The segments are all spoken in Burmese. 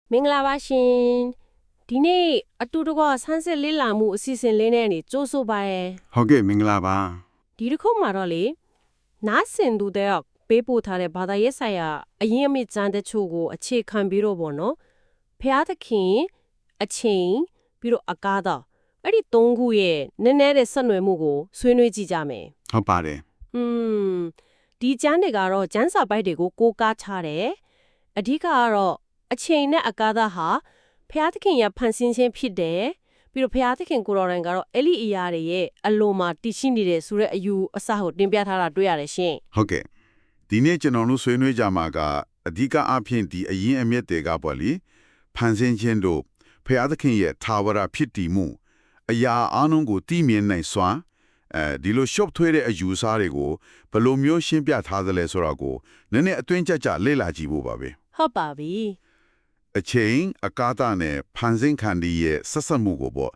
မင်္ဂလာပါရှင်ဒီနေ့အတူတကွဆန်းစစ်လေ့လာမှုအစီအစဉ်လေးနဲ့နေကြိုးဆိုပါရယ် ဟုတ်ကဲ့မင်္ဂလာပါ ဒီတစ်ခုမှာတော့လေနားဆင်သူတဲ့ပေးပို့ထားတဲ့ဘာသာရေးဆိုင်ရာအရင်အမြင့်ကျမ်းတချို့ကိုအခြေခံပြီးတော့ပေါ့နော်ဖျားသခင်အချိန်ပြီးတော့အကားတော့အဲ့ဒီ၃ခုရဲ့နည်းနည်းတဲ့ဆက်နွယ်မှုကိုဆွေးနွေးကြည့်ကြမယ် ဟုတ်ပါတယ် ဒီကျမ်းတွေကတော့ကျမ်းစာပိုက်တွေကိုကိုးကားထားတယ်အဓိကကတော့အချိန်နဲ့အကားသားဟာဖျားသခင်ရဲ့ဖန်ဆင်းခြင်းဖြစ်တယ်ပြီးတော့ဖျားသခင်ကိုတော်တိုင်ကတော့အဲ့ဒီအရာတွေရဲ့အလိုမှာတည်ရှိနေတဲ့ဆိုတဲ့အယူအဆကိုတင်ပြထားတာတွေ့ရတယ်ရှင် ဟုတ်ကဲ့ဒီနေ့ကျွန်တော်တို့ဆွေးနွေးကြမှာကအဓိကအဖြစ်ဒီအရင်အမြင့်တွေကပေါ့လေဖန်ဆင်းခြင်းတို့ဖျားသခင်ရဲ့သာဝရဖြစ်တည်မှုအရာအလုံးကိုတည်မြဲနိုင်စွာဒီလိုရှုပ်ထွေးတဲ့အယူအဆတွေကိုဘယ်လိုမျိုးရှင်းပြထားသလဲဆိုတော့ကိုနည်းနည်းအတွင်းကြကြလေ့လာကြည့်ဖို့ပါပဲ ဟုတ်ပါပြီ အချိန်အကားတာနဲ့ဖန်ဆင်းခန္ဒီရဲ့ဆက်ဆက်မှုကိုပေါ့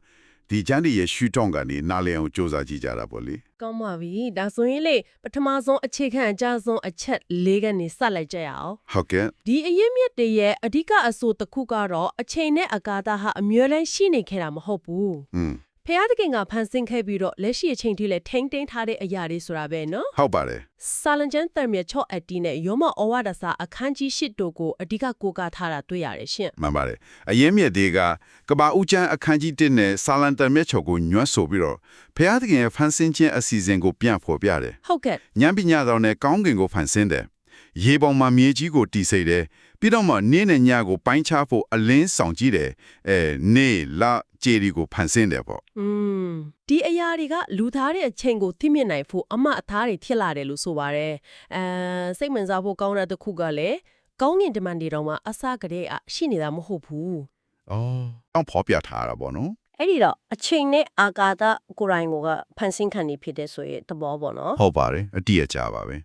ဒီကျမ်းဒီရဲ့ရှုထောင့်ကနေနားလည်အောင်စူးစမ်းကြည့်ကြတာပေါ့လေ ကောင်းပါပြီဒါဆိုရင်လေပထမဆုံးအခြေခံအကြဆုံးအချက်၄ကနေစလိုက်ကြရအောင် ဟုတ်ကဲ့ ဒီအရင်မြစ်တွေရဲ့အဓိကအဆိုတစ်ခုကတော့အချိန်နဲ့အကာသားဟာအမြဲတမ်းရှိနေခဲ့တာမဟုတ်ဘူး ဖျားသခင်ကဖန်ဆင်းခဲ့ပြီးတော့လက်ရှိအချိန်ထိလည်းထိမ့်သိမ်းထားတဲ့အရာတွေဆိုတာပဲနော် ဟုတ်ပါတယ် ဆာလန်ကျန်တမ်မြချော့အတီနဲ့ယောမဩဝါဒစာအခန်းကြီး၈တို့ကိုအဓိကကိုးကားထားတာတွေ့ရတယ်ရှင် မှန်ပါတယ်အရင်မြစ်တွေကကဘာဦးချမ်းအခန်းကြီး1နဲ့ဆာလန်တန်မြတ်ချုပ်ကိုညွှန်းဆိုပြီးတော့ဖျားသခင်ရဲ့ဖန်ဆင်းခြင်းအစီအစဉ်ကိုပြန်ဖော်ပြတယ် ဟုတ်ကဲ့ ဉာဏ်ပညာတော်နဲ့ကောင်းကင်ကိုဖန်ဆင်းတယ်ရေပေါ်မှာမြေကြီးကိုတည်ဆိတ်တယ်ပြီးတော့မှနေ့နဲ့ညကိုပိုင်းခြားဖို့အလင်းဆောင်ကြည့်တယ်နေလာဂျေဒီကိုဖန်ဆင်းတယ်ပေါ့ ဒီအရာတွေကလူသားတဲ့အချိန်ကိုသိမြင်နိုင်ဖို့အမအသားတွေဖြစ်လာတယ်လို့ဆိုပါရယ်စိတ်ဝင်စားဖို့ကောင်းတဲ့တစ်ခုကလည်းကောင်းကင်တမန်တွေတော်မှာအစကတည်းကရှိနေတာမဟုတ်ဘူး အော်ဖော်ပြထားတာပေါ့နော် အဲ့ဒီတော့အချိန်နဲ့အာကာသကိုယ်တိုင်ကဖန်ဆင်းခံနေဖြစ်တဲ့ဆိုရင်သဘောပေါ့နော် ဟုတ်ပါတယ်အတိအကျပါပဲ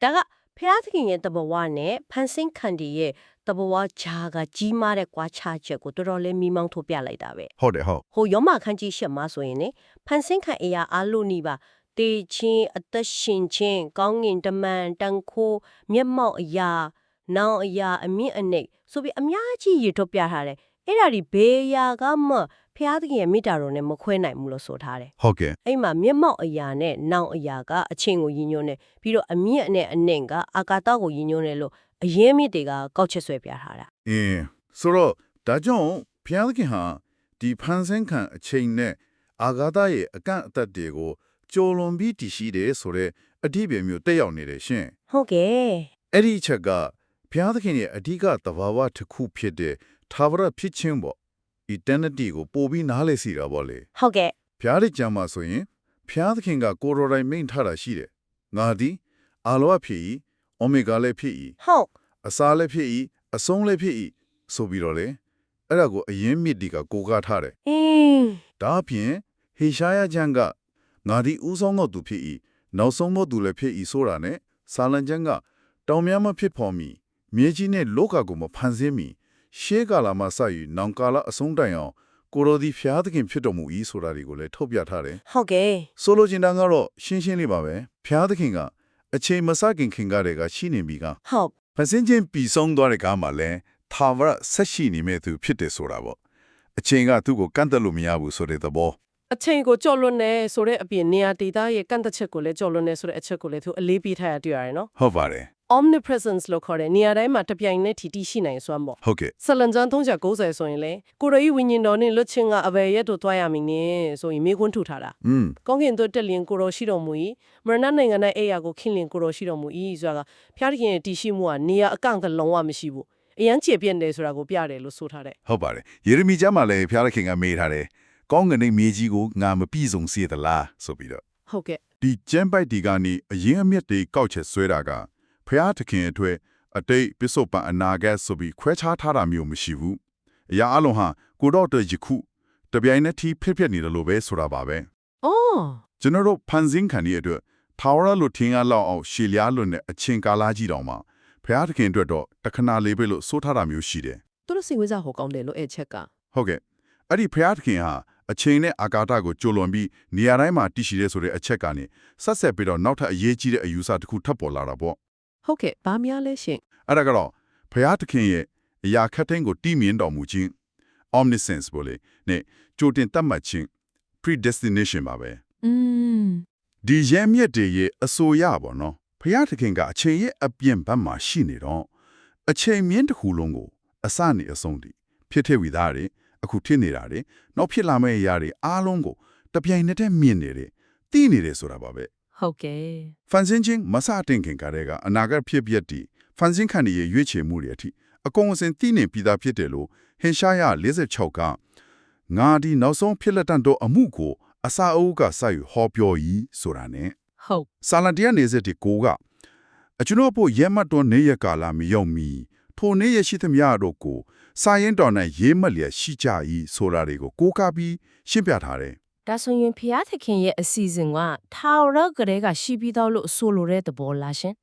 ဒါကဖျားသခင်ရဲ့တဘဝနဲ့ဖန်ဆင်းခံတည်ရဲ့တဘဝဂျာကကြီးမားတဲ့ကွာခြားချက်ကိုတော်တော်လေးမိမောင်းထုတ်ပြလိုက်တာပဲ ဟုတ်တယ်ဟုတ် ဟိုယောမခန်းကြီးရှက်မှာဆိုရင်ねဖန်ဆင်းခံအရာအလိုနီးပါတေချင်းအသက်ရှင်ချင်းကောင်းငင်တမန်တန်ခိုးမျက်မှောက်အရာနောင်အရာအမြင့်အနေဆိုပြီးအများကြီးရထုတ်ပြထားတယ်အဲ့ဒါဒီဘေးရာကမှဖျားသခင်ရဲ့မိတ္တာတော်နဲ့မခွဲနိုင်ဘူးလို့ဆိုထားတယ် ဟုတ်ကဲ့ အဲ့မှာမျက်မှောက်အရာနဲ့နောင်အရာကအချင်းကိုရည်ညွှန်းတယ်ပြီးတော့အမြင့်နဲ့အနှင့်ကအာကာသကိုရည်ညွှန်းတယ်လို့အရင်မြစ်တွေကကောက်ချက်ဆွဲပြထားတာ ဆိုတော့ဒါကြောင့်ဘုရားသခင်ဟာဒီဖန်ဆင်းခံအချိန်နဲ့အာဂါသရဲ့အကန့်အသတ်တွေကိုကြော်လွန်ပြီးတည်ရှိတယ်ဆိုတော့အဓိပ္ပာယ်မျိုးတက်ရောက်နေတယ်ရှင် ဟုတ်ကဲ့ အဲ့ဒီအချက်ကဘုရားသခင်ရဲ့အဓိကသဘာဝတစ်ခုဖြစ်တဲ့သာဝရဖြစ်ခြင်းပေါ့ eternity ကိုပို့ပြီးနားလည်စီတာပေါ့လေ ဟုတ်ကဲ့ ဘုရားရဲ့ကြံမှာဆိုရင်ဘုရားသခင်ကကိုယ်တော်တိုင်မိန့်ထားတာရှိတယ်ငါသည်အာလောဖြစ်၏အိုမီဂါလည်းဖြစ်၏ ဟုတ် အစားလည်းဖြစ်၏အဆုံးလည်းဖြစ်၏ဆိုပြီးတော့လေအဲ့ဒါကိုအရင်မြစ်ဒီကကိုကားထားတယ် ဒါအပြင်ဟေရှာယကျမ်းကငါဒီဦးဆောင်သောသူဖြစ်၏နောက်ဆုံးသောသူလည်းဖြစ်၏ဆိုတာ ਨੇ ဆာလံကျမ်းကတောင်များမဖြစ်ဖော်မီမြေကြီးနဲ့လောကကိုမဖန်ဆင်းမီရှေးကာလမှာစယူနောင်ကာလအဆုံးတိုင်အောင်ကိုရိုဒီဖျားသခင်ဖြစ်တော်မူ၏ဆိုတာတွေကိုလည်းထုတ်ပြထားတယ် ဟုတ်ကဲ့ ဆိုလိုချင်တာကတော့ရှင်းရှင်းလေးပါပဲဖျားသခင်ကအချိန်မစခင်ခင်ကတည်းကရှိနေပြီက ဟုတ် ဖန်ဆင်းခြင်းပြီးဆုံးသွားတဲ့ကားမှာလည်းသာဝရဆက်ရှိနေမဲ့သူဖြစ်တယ်ဆိုတာပေါ့အချိန်ကသူ့ကိုကန့်သက်လို့မရဘူးဆိုတဲ့သဘော အချိန်ကိုကြော်လွန်နေဆိုတဲ့အပြင်နေရာဒေသရဲ့ကန့်သက်ချက်ကိုလည်းကြော်လွန်နေဆိုတဲ့အချက်ကိုလည်းသူအလေးပေးထားရတွေ့ရတယ်နော် ဟုတ်ပါတယ် omnipresence လို့ခေါ်တဲ့နေရာတိုင်းမှာတပြိုင်နက်တည်ရှိနိုင်စွမ်းပေါ့ ဟုတ်ကဲ့ ဆလန်ဂျန်390ဆိုရင်လေကိုရကြီးဝိညာဉ်တော်နဲ့လွတ်ချင်းကအဘယ်ရက်တို့သွားရမည်နည်းဆိုရင်မိခွန်းထူထားတာကောင်းကင်တို့တက်လျင်ကိုရောရှိတော်မူ၏မရဏနိုင်ငံ၌အိယာကိုခင်းလျင်ကိုရောရှိတော်မူ၏ဆိုတာကဖျားသခင်ရဲ့တည်ရှိမှုကနေရာအကန့်အသတ်လုံးဝမရှိဘူးအရန်ကျေပြည့်တယ်ဆိုတာကိုပြတယ်လို့ဆိုထားတယ် ဟုတ်ပါတယ်ယေရမိကျမ်းမှာလည်းဖျားသခင်ကမေးထားတယ်ကောင်းကင်နဲ့မြေကြီးကိုငါမပြည့်စုံစေသလားဆိုပြီးတော့ ဟုတ်ကဲ့ ဒီကျမ်းပိုက်ဒီကနေအရင်အမြစ်တွေကောက်ချက်ဆွဲတာကဖျားသခင်အတွက်အတိတ်ပစ္စုပန်အနာဂတ်ဆိုပြီးခွဲခြားထားတာမျိုးမရှိဘူးအရာအလုံးဟာကိုတော့တဲ့ယခုတပြိုင်နက်တည်းဖြစ်ဖြစ်နေတယ်လို့ပဲဆိုတာပါပဲ အော် ကျွန်တော်တို့ဖန်ဆင်းခံရတဲ့အတွက်ထာဝရလို့ထင်ရလောက်အောင်ရှည်လျားလွန်းတဲ့အချင်းကာလကြီးတောင်မှဖျားသခင်အတွက်တော့တခဏလေးပဲလို့ဆိုထားတာမျိုးရှိတယ် သူတို့စိတ်ဝင်စားဟောကောင်းတယ်လို့အဲ့ချက်က ဟုတ်ကဲ့အဲ့ဒီဖျားသခင်ဟာအချိန်နဲ့အာကာသကိုကြိုလွန်ပြီးနေရာတိုင်းမှာတည်ရှိတဲ့ဆိုတဲ့အချက်ကနေဆက်ဆက်ပြီးတော့နောက်ထပ်အရေးကြီးတဲ့အယူဆတစ်ခုထပ်ပေါ်လာတာပေါ့ ဟုတ်ကဲ့ဘာများလဲရှင် အဲ့ဒါကတော့ဖျားသခင်ရဲ့ အရာခတ်သိမ်းကိုတီးမြင်တော်မူခြင်း omniscience ပေါ့လေနဲ့ကြိုတင်တတ်မှတ်ခြင်း predestination ပါပဲဒီရဲမြစ်တွေရဲ့အဆိုရပါတော့ဘုရားသခင်ကအချိန်ရဲ့အပြင်ဘက်မှာရှိနေတော့အချိန်မြင့်တစ်ခုလုံးကိုအစနေအဆုံးတည်းဖြစ်ထဝီသားတွေအခုဖြစ်နေတာတွေနောက်ဖြစ်လာမယ့်အရာတွေအားလုံးကိုတပြိုင်နက်တည်းမြင်နေတယ်သိနေတယ်ဆိုတာပါပဲဟုတ်ကဲ့ဖန်ဆင်းခြင်းမစတင်ခင်ကတည်းကအနာဂတ်ဖြစ်ပျက်တည်ဖန်ဆင်းခံရဲ့ရွေးချယ်မှုတွေအထိအကုန်အစင်သိနေပြီးသားဖြစ်တယ်လို့ဟင်ရှာယ46ကငါဒီနောက်ဆုံးဖြစ်လက်တန်တော့အမှုကိုအစာအုပ်ကစယူဟောပြောဤဆိုတာ ਨੇ ဟုတ်ဆာလန်တရားနေစတဲ့ကိုကအကျွန်တော်ဖို့ရဲမတ်တော်နေရကာလာမရောက်မီထိုနေရရှိသမျှတို့ကိုစာရင်တော်နဲ့ရေးမလျက်ရှိကြ၏ဆိုတာတွေကိုကိုးကားပြီးရှင်းပြထားတယ်ဒါဆိုရင်ဖျားသခင်ရဲ့အစီအစဉ်ကထာဝရကလေးကရှိပြီးတော့လို့ဆိုလိုတဲ့သဘောလားရှင်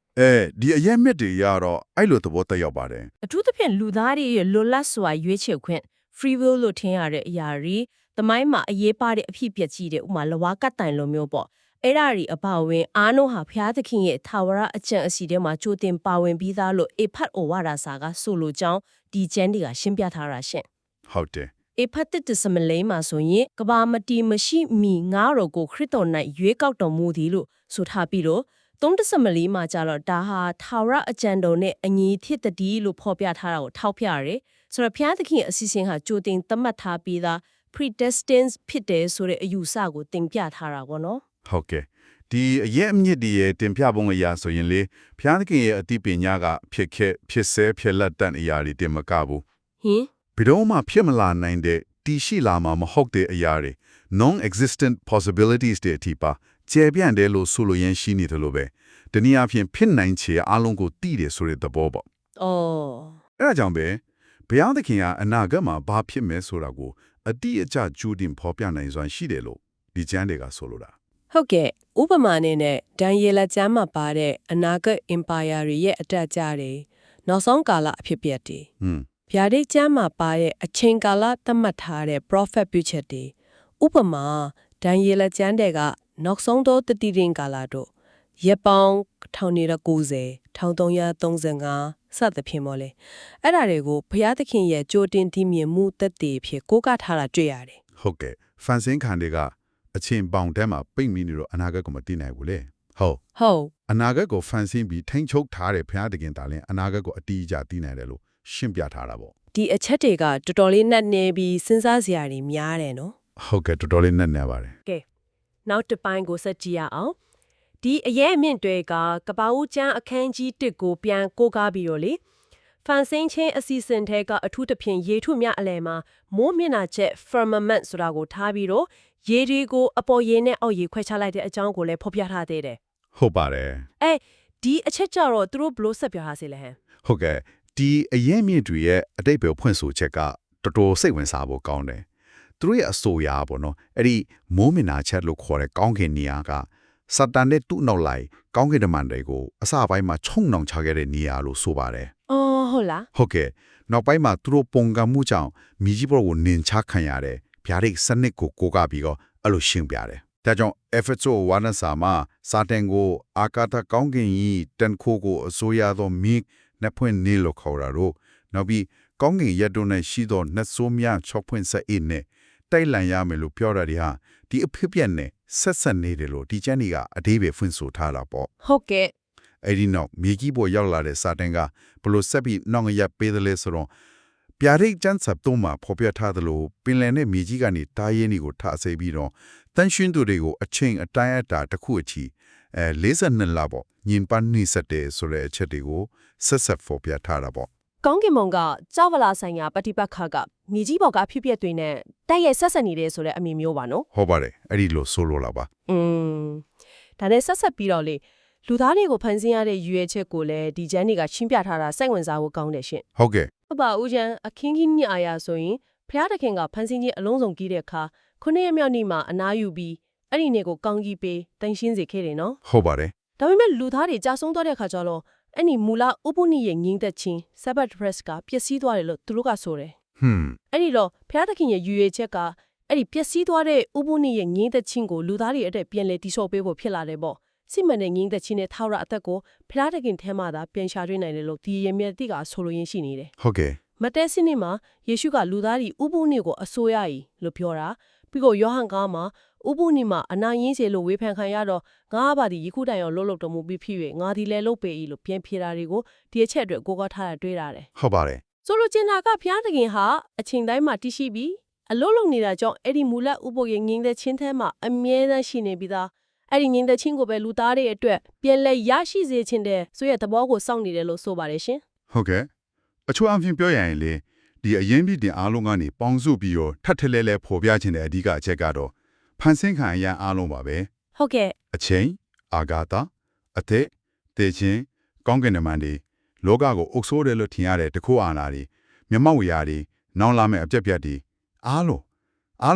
ဒီအရက်မြစ်တွေရတော့အဲ့လိုသဘောတက်ရောက်ပါတယ်အထူးသဖြင့်လူသားတွေရဲ့လွတ်လပ်စွာရွေးချယ်ခွင့် free will လို့ထင်ရတဲ့အရာတွေသမိုင်းမှာအရေးပါတဲ့အဖြစ်ပျက်ကြီးတဲ့ဥမာလဝါကတ်တိုင်လိုမျိုးပေါ့အဲ့ဒါတွေအပါအဝင်အားလုံးဟာဖျားသခင်ရဲ့ထာဝရအကျင့်အစီထဲမှာကြိုတင်ပါဝင်ပြီးသားလို့အေဖတ်ဩဝါဒစာကဆိုလိုကြောင်းဒီကျမ်းတွေကရှင်းပြထားတာရှင်ဟုတ်တယ်အေဖတ်တစမလိန်မှာဆိုရင်ကဘာမတီမရှိမီငါတို့ကိုခရစ်တော်၌ရွေးကောက်တော်မူသည်လို့ဆိုထားပြီးတော့သုံးတစမလေးမှာကြတော့ဒါဟာထာဝရအကျင့်တော်နဲ့အညီဖြစ်တည်လို့ဖော်ပြထားတာကိုထောက်ပြရတယ်ဆိုတော့ဘုရားသခင်အစီအစဉ်ဟာကြိုတင်သတ်မှတ်ထားပြီးသား predestined ဖြစ်တယ်ဆိုတဲ့အယူဆကိုသင်ပြထားတာပေါ့နော်ဟုတ်ကဲ့ဒီအရက်အမြင့်ဒီရဲ့တင်ပြပုံအရာဆိုရင်လေဘုရားသခင်ရဲ့အသိပညာကဖြစ်ခဲ့ဖြစ်ဆဲဖြစ်လက်တန်အရာတွေတင်မကဘူးဟင်ဘယ်တော့မှဖြစ်မလာနိုင်တဲ့တည်ရှိလာမှာမဟုတ်တဲ့အရာတွေ non-existent possibilities တွေအထိပါကျေပြန့်တယ်လို့ဆိုလိုရင်းရှိနေတယ်လို့ပဲတနည်းအားဖြင့်ဖြစ်နိုင်ချေအလုံးကိုတည်တယ်ဆိုတဲ့သဘောပေါ့အဲ့ဒါကြောင့်ပဲဘုရားသခင်ကအနာဂတ်မှာဘာဖြစ်မယ်ဆိုတာကိုအတိအကျကြိုတင်ဖော်ပြနိုင်စွမ်းရှိတယ်လို့ဒီကျမ်းတွေကဆိုလိုတာဟုတ်ကဲ့ဥပမာနဲ့ဒန်ယေလကျမ်းမှာပါတဲ့အနာဂတ် empire ရဲ့အတက်အကျတွေနောက်ဆုံးကာလအဖြစ်ပြက်တွေဗျာဒိတ်ကျမ်းမှာပါတဲ့အချိန်ကာလသတ်မှတ်ထားတဲ့ prophet ပြုချက်တွေဥပမာဒန်ယေလကျမ်းတွေကနောက်ဆုံးသောတတိရင်ကာလတို့ရက်ပေါင်း1990 1335စသဖြင့်ပေါ့လေအဲ့ဒါတွေကိုဘုရားသခင်ရဲ့ကြိုတင်တည်မြင်မှုသက်တည်ဖြစ်ကိုးကားထားတာတွေ့ရတယ်ဟုတ်ကဲ့ဖန်ဆင်းခံတွေကအချင်းပေါင်တဲမှာပိတ်မိနေတော့အနာဂတ်ကိုမသိနိုင်ဘူးလေဟုတ်အနာဂတ်ကိုဖန်ဆင်းပြီးထိန်းချုပ်ထားတဲ့ဘုရားသခင်တာလင်အနာဂတ်ကိုအတိအကျသိနိုင်တယ်လို့ရှင်းပြထားတာပေါ့ဒီအချက်တွေကတော်တော်လေးနှက်နေပြီးစဉ်းစားစရာတွေများတယ်နော်ဟုတ်ကဲ့တော်တော်လေးနှက်နေပါတယ်ကဲနောက်တစ်ပိုင်းကိုဆက်ကြည့်ရအောင်ဒီအရေးအမြင့်တွေကကပ္ပဦးကျမ်းအခန်းကြီး1ကိုပြန်ကိုးကားပြီးတော့လေဖန်ဆင်းခြင်းအစီအစဉ်ထဲကအထူးသဖြင့်ရေထုမြအလယ်မှာမိုးမျက်နှာချက် firmament ဆိုတာကိုထားပြီးတော့ရေတွေကိုအပေါ်ရေနဲ့အောက်ရေခွဲခြားလိုက်တဲ့အကြောင်းကိုလည်းဖော်ပြထားသေးတယ်ဟုတ်ပါတယ်ဒီအချက်ကြတော့သူတို့ဘလို့ဆက်ပြောထားစေလဲဟမ်ဟုတ်ကဲ့ဒီအရေးမြင့်တွေရဲ့အတိတ်ပဲဖွင့်ဆိုချက်ကတော်တော်စိတ်ဝင်စားဖို့ကောင်းတယ်သူတို့ရဲ့အဆိုအရပေါ့နော်အဲ့ဒီမိုးမျက်နှာချက်လို့ခေါ်တဲ့ကောင်းကင်နေရာကစတန်နဲ့သူ့နောက်လိုက်ကောင်းကင်တမန်တွေကိုအစပိုင်းမှာချုံနှောင်ချခဲ့တဲ့နေရာလို့ဆိုပါတယ်ဟုတ်လားဟုတ်ကဲ့နောက်ပိုင်းမှာသူတို့ပုံကံမှုကြောင့်မိကြီးဘောကိုနင်ချခံရတယ်ဗျာဒိတ်စနစ်ကိုကိုးကားပြီးတော့အဲ့လိုရှင်းပြတယ်ဒါကြောင့် Efeso ဝါနစာမှာစာတန်ကိုအာကာသကောင်းကင်ကြီးတန်ခိုးကိုအစိုးရသောမိနှစ်ဖွင့်နေလို့ခေါ်တာတော့နောက်ပြီးကောင်းကင်ရက်တို့နဲ့ရှိသောနှစ်ဆိုးများ6ဖွင့်ဆက်အင်းနဲ့တိုက်လန်ရမယ်လို့ပြောတာဒီဟာဒီအဖြစ်ပြက်နဲ့ဆက်နေတယ်လို့ဒီကျမ်းကြီးကအသေးပဲဖွင့်ဆိုထားတာပေါ့ဟုတ်ကဲ့အဲ့ဒီနောက်မြေကြီးပေါ်ရောက်လာတဲ့စာတန်ကဘလို့ဆက်ပြီးနောင်ရပေးတယ်လဲဆိုတော့ပြာရိတ်ကျန်းစပ်တော့မှာဖော်ပြထားတယ်လို့ပင်လယ်နဲ့မြေကြီးကနေတားရင်းတွေကိုထားစေပြီးတော့တန်ရှင်းသူတွေကိုအချိန်အတိုင်းအတာတစ်ခုအထိ42လပေါ့ညင်ပန်းနေစတဲ့ဆိုတဲ့အချက်တွေကိုဆက်ဖော်ပြထားတာပေါ့ကောင်းကင်ဘုံကကြောက်ဗလာဆိုင်ရာပฏิပတ်ခါကမြေကြီးပေါ်ကဖြစ်ပျက်တွေနဲ့တိုက်ရိုက်ဆက်နေတဲ့ဆိုတဲ့အမည်မျိုးပါနော်ဟုတ်ပါတယ်အဲ့ဒီလိုဆိုလိုလာပါဒါနဲ့ဆက်ပြီးတော့လေလူသားတွေကိုဖန်ဆင်းရတဲ့ရွေချက်ကိုလည်းဒီကျမ်းတွေကရှင်းပြထားတာစိတ်ဝင်စားဖို့ကောင်းတယ်ရှင်ဟုတ်ကဲ့ဟုတ်ပါဦးကျန်အခင်းကြီးညအာရဆိုရင်ဖျားတခင်ကဖန်ဆင်းခြင်းအလုံးစုံကြီးတဲ့အခါ9ရက်မြောက်နေ့မှာအနားယူပြီးအဲ့ဒီနေ့ကိုကောင်းကြီးပေးတန်ရှင်းစေခဲ့တယ်နော်ဟုတ်ပါတယ်ဒါပေမဲ့လူသားတွေကြာဆုံးသွားတဲ့အခါကျတော့အဲ့ဒီမူလဥပုနိရဲ့ငြင်းသက်ခြင်း Sabbath rest ကပျက်စီးသွားတယ်လို့သူတို့ကဆိုတယ်အဲ့ဒီတော့ဖျားတခင်ရဲ့ရွေချက်ကအဲ့ဒီပျက်စီးသွားတဲ့ဥပုနိရဲ့ငြင်းသက်ခြင်းကိုလူသားတွေအတွက်ပြန်လည်တည်ဆောက်ပေးဖို့ဖြစ်လာတယ်ပေါ့စိမနဲ့ငြင်းသက်ခြင်းနဲ့ထာဝရအသက်ကိုဖျားတခင်ထဲမှာသာပြန်ရှာတွေ့နိုင်တယ်လို့ဒီရမြတ်တိကဆိုလိုရင်းရှိနေတယ်ဟုတ်ကဲ့မ မတဲစနစ်မှာယေရှုကလူသားတွေဥပုနေ့ကိုအစိုးရကြီးလို့ပြောတာပြီးတော့ယောဟန်ကားမှာဥပုနေ့မှာအနာရင်းစေလို့ဝေဖန်ခံရတော့ငါးပါးဒီယခုတိုင်အောင်လှုပ်လှုပ်တော်မူပြီးဖြစ်၍ငါဒီလည်းလှုပ်ပေ၏လို့ပြန်ဖြေတာတွေကိုဒီအချက်အတွက်ကိုးကားထားတာတွေ့ရတယ် ဟုတ်ပါတယ် ဆိုလိုချင်တာကဘုရားသခင်ဟာအချိန်တိုင်းမှာတည်ရှိပြီးအလုံးလုံးနေတာကြောင့်အဲ့ဒီမူလဥပုရဲ့ငြိမ်သက်ခြင်းထဲမှာအမြဲတမ်းရှိနေပြီးသားအဲ့ဒီငြိမ်သက်ခြင်းကိုပဲလူသားတွေအတွက်ပြန်လဲရရှိစေခြင်းတဲ့ဆိုရတဲ့သဘောကိုစောင့်နေတယ်လို့ဆိုပါတယ်ရှင် ဟုတ်ကဲ့အချို့အဖြစ်ပြောရရင်လေဒီအရင်ပြည်တင်အားလုံးကနေပေါင်းစုပြီးတော့ထပ်ထလဲလဲဖော်ပြခြင်းတဲ့အဓိကအချက်ကတော့ဖန်ဆင်းခံအရန်အားလုံးပါပဲ ဟုတ်ကဲ့ အချိန်အာဂါသအသက်တေခြင်းကောင်းကင်နမန်တွေလောကကိုအုပ်ဆိုးတယ်လို့ထင်ရတဲ့တခုအာနာတွေမျက်မှောက်ဝရာတွေနောင်လာမဲ့အပြက်ပြက်တွေအား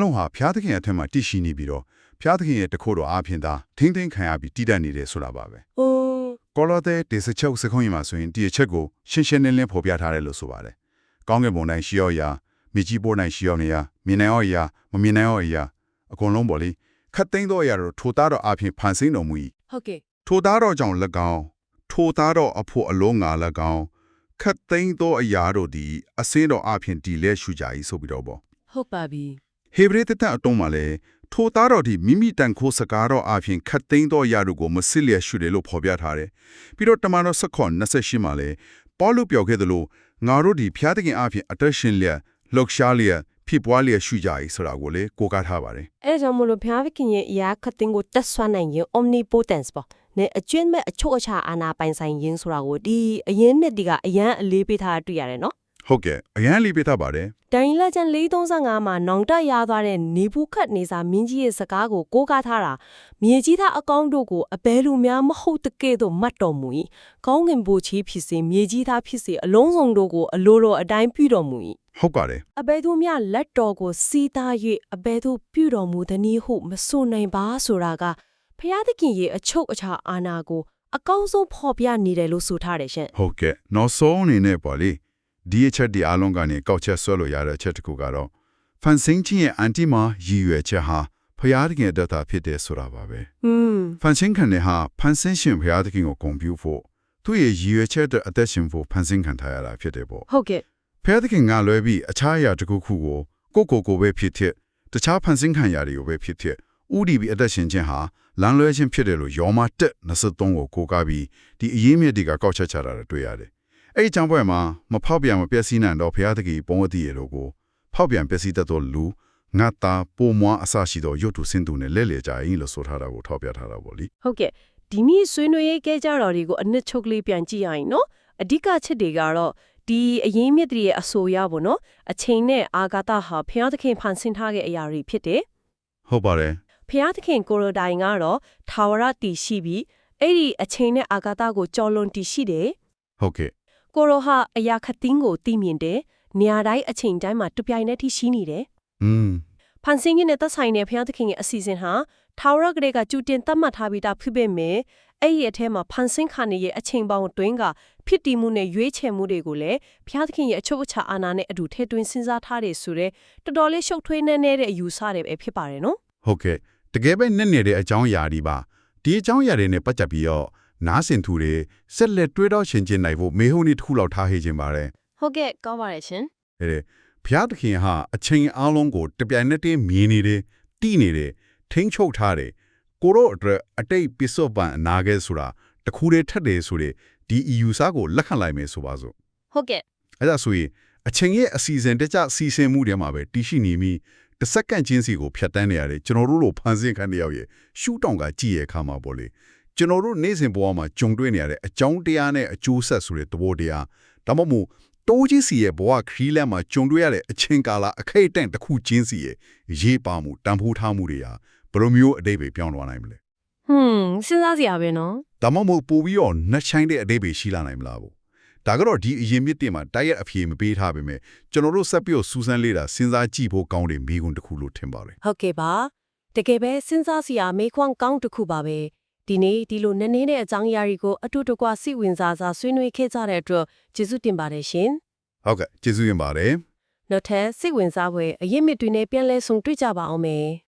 လုံးဟာဖျားသခင်အထက်မှာတည်ရှိနေပြီးတော့ဖျားသခင်ရဲ့တခုတော်အားဖြင့်သာထင်းထင်းခံရပြီးတည်တတ်နေတယ်ဆိုတာပါပဲ အိုး ကောလောသဲဒေသချုပ်စခုံးရင်မှာဆိုရင်ဒီအချက်ကိုရှင်းရှင်းလင်းလင်းဖော်ပြထားတယ်လို့ဆိုပါတယ်ကောင်းကင်ဘုံတိုင်းရှိရောရာမြေကြီးပေါ်တိုင်းရှိရောနေရာမြင်နိုင်ရောရာမမြင်နိုင်ရောရာအကုန်လုံးပေါ့လေခတ်သိမ်းသောအရာတို့ထိုသားတော်အားဖြင့်ဖန်ဆင်းတော်မူ၏ ဟုတ်ကဲ့ ထိုသားတော်ကြောင့်၎င်းထိုသားတော်အဖို့အလုံးငါ၎င်းခတ်သိမ်းသောအရာတို့သည်အစင်းတော်အဖြစ်တည်လဲရှုကြ၏ဆိုပြီးတော့ပေါ့ ဟုတ်ပါပြီ ဟေဘရဲသတ်အတုံးမှာလည်းထိုသားတော်သည်မိမိတန်ခိုးစကားတော်အဖြစ်ခတ်သိမ်းသောအရာတို့ကိုမစစ်လျက်ရှုတယ်လို့ဖော်ပြထားတယ်ပြီးတော့တမန်တော်28မှာလည်းပေါလုပြောခဲ့သလိုငါတို့ဒီဖျားသခင်အဖြစ်အသက်ရှင်လျက်လှုပ်ရှားလျက်ဖြစ်ပွားလျက်ရှုကြ၏ဆိုတာကိုလည်းကိုးကားထားပါတယ် အဲ့ဒါကြောင့်မလို့ဘုရားသခင်ရဲ့အရာခတ်တင်ကိုတက်ဆွမ်းနိုင်ရင် omnipotence ပေါ့နဲ့အကျွင့်မဲ့အချို့အခြားအာနာပိုင်ဆိုင်ခြင်းဆိုတာကိုဒီအရင်နှစ်ဒီကအရန်အလေးပေးထားတွေ့ရတယ်နော် ဟုတ်ကဲ့အရန်လေးပေးထားပါတယ် ဒိုင်လာချန်435မှာနောင်တရသွားတဲ့နေဘူးခတ်နေစာမင်းကြီးရဲ့စကားကိုကိုးကားထားတာမြေကြီးသားအကောင်းတို့ကိုအဘဲလူများမဟုတ်တကဲ့သို့မှတ်တော်မူ၏ကောင်းကင်ဘိုးချီဖြစ်စေမြေကြီးသားဖြစ်စေအလုံးစုံတို့ကိုအလိုတော်အတိုင်းပြုတော်မူ၏ ဟုတ်ပါတယ် အဘဲတို့များလက်တော်ကိုစီးသား၍အဘဲတို့ပြုတော်မူသည်နည်းဟုမဆိုနိုင်ပါဆိုတာကဖျားသခင်ရဲ့အချုပ်အခြာအာဏာကိုအကောင်းဆုံးဖော်ပြနေတယ်လို့ဆိုထားတယ်ရှင် ဟုတ်ကဲ့နောက်ဆုံးအနေနဲ့ပေါ့လေဒီအချက်ဒီအလုံးကနေကောက်ချက်ဆွဲလို့ရတဲ့အချက်တစ်ခုကတော့ဖန်ဆင်းခြင်းရဲ့အန်တီမာရည်ရွယ်ချက်ဟာဖျားသခင်အတွက်သာဖြစ်တယ်ဆိုတာပါပဲ ဖန်ဆင်းခံတဲ့ဟာဖန်ဆင်းရှင်ဖျားသခင်ကိုဂုဏ်ပြုဖို့သူ့ရဲ့ရည်ရွယ်ချက်အတွက်အသက်ရှင်ဖို့ဖန်ဆင်းခံထားရတာဖြစ်တယ်ပေါ့ ဟုတ်ကဲ့ ဖျားသခင်ကလွဲပြီးအခြားအရာတစ်ခုခုကိုကိုပဲဖြစ်ဖြစ်တခြားဖန်ဆင်းခံရာတွေကိုပဲဖြစ်ဖြစ်ဥဒီပြီးအသက်ရှင်ခြင်းဟာလမ်းလွဲခြင်းဖြစ်တယ်လို့ယောမ1:23ကိုကိုးကားပြီးဒီအရေးမြစ်တွေကကောက်ချက်ချတာတွေ့ရတယ်အဲ့ဒီကြောင့်ပွဲမှာမဖောက်ပြန်မပျက်စီးနိုင်တော့ဘုရားသခင်ပုံအပ်တည်ရလို့ကိုဖောက်ပြန်ပျက်စီးတတ်သောလူငါတာပုံမွားအစရှိသောရုပ်တုစင်တူနဲ့လဲလေကြရင်လို့ဆိုထားတာကိုထောက်ပြထားတာပေါ့လေ ဟုတ်ကဲ့ဒီနေ့ဆွေးနွေးရေးကြကြတော်တွေကိုအနှစ်ချုပ်လေးပြန်ကြည့်ရရင်နော်အဓိကချက်တွေကတော့ဒီအရင်မြစ်တွေရဲ့အဆိုရပေါ့နော်အချိန်နဲ့အာဂါတဟာဖျားသခင်ဖန်ဆင်းထားတဲ့အရာတွေဖြစ်တယ် ဟုတ်ပါတယ် ဖျားသခင်ကိုရိုဒိုင်ကတော့ထာဝရတည်ရှိပြီးအဲ့ဒီအချိန်နဲ့အာဂါတကိုကြော်လွန်တည်ရှိတယ် ဟုတ်ကဲ့ ကိုရိုဟာအရာခတ်တင်းကိုသိမြင်တယ်နေရာတိုင်းအချိန်တိုင်းမှာတပြိုင်တည်းထိရှိနေတယ် ဖန်ဆင်းခြင်းနဲ့သက်ဆိုင်တဲ့ဘုရားသခင်ရဲ့အစီအစဉ်ဟာထာဝရကလေးကကျူတင်သတ်မှတ်ထားပြီးသားဖြစ်ပေမဲ့အဲ့ဒီအထဲမှာဖန်ဆင်းခါနေရဲ့အချိန်ပေါင်းအတွင်းကဖြစ်တည်မှုနဲ့ရွေးချယ်မှုတွေကိုလည်းဘုရားသခင်ရဲ့အချုပ်အခြာအာဏာနဲ့အတူထည့်သွင်းစဉ်းစားထားတယ်ဆိုတော့တော်တော်လေးရှုပ်ထွေးနေတဲ့အယူဆတွေပဲဖြစ်ပါတယ်နော် ဟုတ်ကဲ့တကယ်ပဲနဲ့နေတဲ့အကြောင်းအရာတွေပါဒီအကြောင်းအရာတွေနဲ့ပတ်သက်ပြီးတော့နားဆင်သူတွေဆက်လက်တွေးတော့ရှင်းကျင်နိုင်ဖို့မေဟုန်ဒီတစ်ခုလောက်ထားဟေ့ခြင်းပါတယ် ဟုတ်ကဲ့ကောင်းပါတယ်ရှင် အဲ့ဘုရားသခင်ဟာအချိန်အလုံးကိုတပြိုင်နက်တည်းမြင်နေတယ်တိနေတယ်ထိန်းချုပ်ထားတယ်ကိုရောအတွက်အတိတ်ပစ္စုပန်အနာဂတ်ဆိုတာတခုတည်းထက်တယ်ဆိုတဲ့ဒီ EU စာကိုလက်ခံလိုက်မယ်ဆိုပါစို့ ဟုတ်ကဲ့ အဲ့ဒါဆိုရင်အချိန်ရဲ့အစီအစဉ်တကျစီစဉ်မှုတွေမှာပဲတည်ရှိနေပြီးတစ်စက္ကန့်ချင်းစီကိုဖြတ်တန်းနေရတယ်ကျွန်တော်တို့လိုဖန်ဆင်းခံတယောက်ရဲ့ရှူတောင်ကကြည့်ရခါမှာပေါ့လေကျွန်တော်တို့နေ့စဉ်ဘဝမှာကြုံတွေ့နေရတဲ့အကြောင်းတရားနဲ့အကျိုးဆက်ဆိုတဲ့သဘောတရားဒါမှမဟုတ်တိုးကြီးစီရဲ့ဘဝခရီးလမ်းမှာကြုံတွေ့ရတဲ့အချိန်ကာလအခိတ်အတန့်တစ်ခုချင်းစီရဲ့ရေးပါမှုတန်ဖိုးထားမှုတွေဟာဘယ်လိုမျိုးအတိတ်ပဲပြောင်းသွားနိုင်မလဲ စဉ်းစားစရာပဲနော် ဒါမှမဟုတ်ပို့ပြီးတော့နှက်ချိုင်းတဲ့အတိတ်ပဲရှိလာနိုင်မလားဘူးဒါကတော့ဒီအရင်မြစ်တင်မှာတိုက်ရိုက်အဖြေမပေးထားပေမဲ့ကျွန်တော်တို့ဆက်ပြီးစူးစမ်းလေ့လာစဉ်းစားကြည့်ဖို့ကောင်းတယ်မိကွန်းတစ်ခုလို့ထင်ပါတယ် ဟုတ်ကဲ့ပါတကယ်ပဲစဉ်းစားစရာမေးခွန်းကောင်းတစ်ခုပါပဲဒီနေ့ဒီလိုနည်းနည်းတဲ့အကြောင်းအရာတွေကိုအတူတကွစိတ်ဝင်စားစွာဆွေးနွေးခဲ့ကြတဲ့အတွက်ကျေးဇူးတင်ပါတယ်ရှင် ဟုတ်ကဲ့ကျေးဇူးတင်ပါတယ် နောက်ထပ်စိတ်ဝင်စားဖွယ်အရင်မြစ်တွေနဲ့ပြန်လဲဆုံတွေ့ကြပါအောင်မယ်